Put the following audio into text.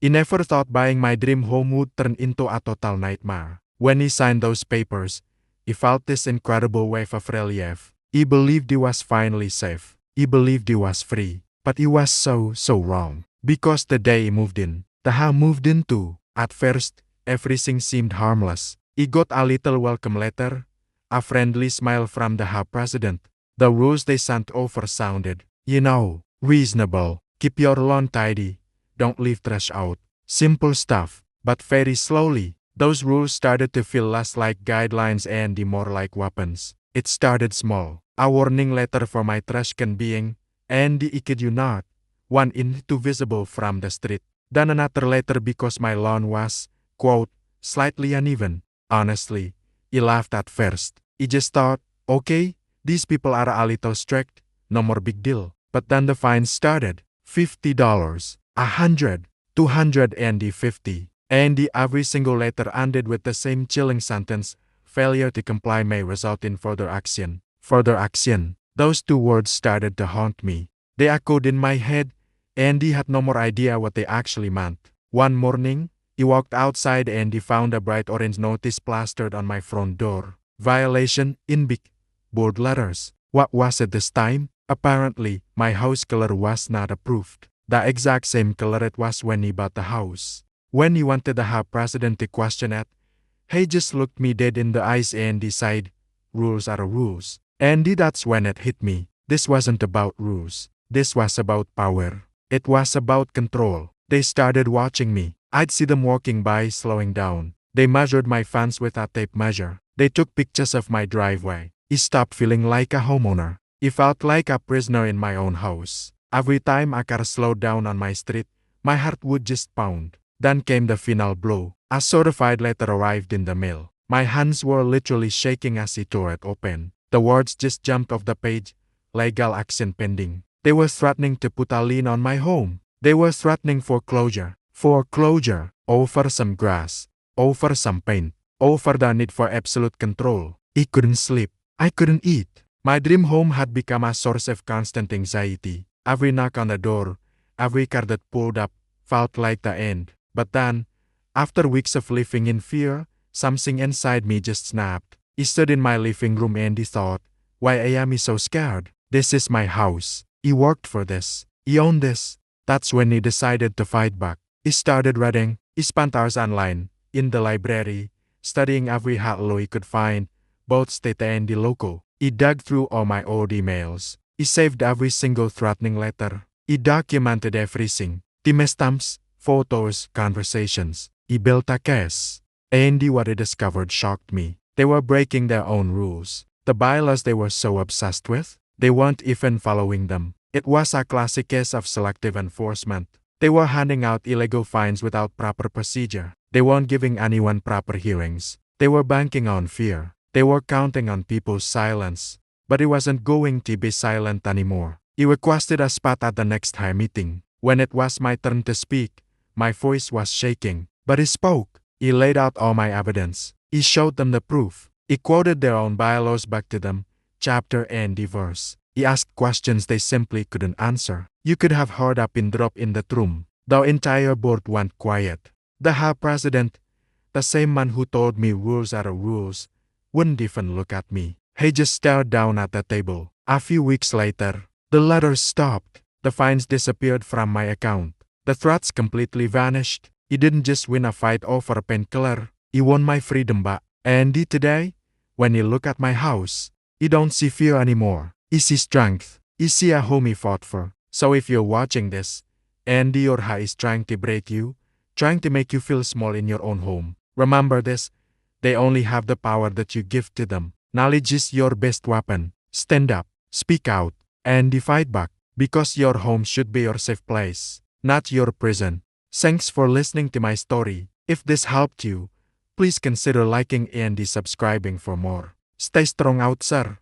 He never thought buying my dream home would turn into a total nightmare. When he signed those papers, he felt this incredible wave of relief. He believed he was finally safe. He believed he was free. But he was so wrong. Because the day he moved in, the house moved into, at first, everything seemed harmless. He got a little welcome letter, a friendly smile from the house president. The rules they sent over sounded, reasonable. Keep your lawn tidy. Don't leave trash out. Simple stuff. But very slowly, those rules started to feel less like guidelines and more like weapons. It started small. A warning letter for my trash can being, and I kid you not, 1 inch too visible from the street. Then another letter because my lawn was, quote, slightly uneven. Honestly, he laughed at first. He just thought, okay, these people are a little strict, no more big deal. But then the fines started. $50, $100, $250. And every single letter ended with the same chilling sentence, failure to comply may result in further action. Further action. Those 2 words started to haunt me. They echoed in my head, and he had no more idea what they actually meant. One morning, he walked outside and he found a bright orange notice plastered on my front door. Violation in big, bold letters. What was it this time? Apparently, my house color was not approved. The exact same color it was when he bought the house. When he wanted the house president to question it, he just looked me dead in the eyes and decided, rules are rules. And that's when it hit me. This wasn't about rules. This was about power. It was about control. They started watching me. I'd see them walking by, slowing down. They measured my fence with a tape measure. They took pictures of my driveway. I stopped feeling like a homeowner. I felt like a prisoner in my own house. Every time a car slowed down on my street, my heart would just pound. Then came the final blow. A certified letter arrived in the mail. My hands were literally shaking as he tore it open. The words just jumped off the page. Legal action pending. They were threatening to put a lien on my home. They were threatening foreclosure. Foreclosure. Over some grass. Over some paint. Over the need for absolute control. I couldn't sleep. I couldn't eat. My dream home had become a source of constant anxiety. Every knock on the door, every car that pulled up, felt like the end. But then, after weeks of living in fear, something inside me just snapped. I stood in my living room and I thought, why am I so scared? This is my house. I worked for this. I own this. That's when he decided to fight back. He started reading. He spent hours online, in the library, studying every hot law he could find, both state and local. He dug through all my old emails. He saved every single threatening letter. He documented everything. Timestamps, photos, conversations. He built a case. And what he discovered shocked me. They were breaking their own rules. The bylaws they were so obsessed with, they weren't even following them. It was a classic case of selective enforcement. They were handing out illegal fines without proper procedure. They weren't giving anyone proper hearings. They were banking on fear. They were counting on people's silence. But he wasn't going to be silent anymore. He requested a spot at the next high meeting. When it was my turn to speak, my voice was shaking. But he spoke. He laid out all my evidence. He showed them the proof. He quoted their own bylaws back to them, chapter and verse. He asked questions they simply couldn't answer. You could have heard a pin drop in that room. The entire board went quiet. The House president, the same man who told me rules are rules, wouldn't even look at me. He just stared down at the table. A few weeks later, the letters stopped. The fines disappeared from my account. The threats completely vanished. He didn't just win a fight over a painkiller. He won my freedom back. And today, when you look at my house, you don't see fear anymore. You see strength. You see a home he fought for. So if you're watching this, and your house is trying to break you, trying to make you feel small in your own home, remember this, they only have the power that you give to them. Knowledge is your best weapon. Stand up, speak out, and fight back, because your home should be your safe place, not your prison. Thanks for listening to my story. If this helped you, please consider liking and subscribing for more. Stay strong out, sir.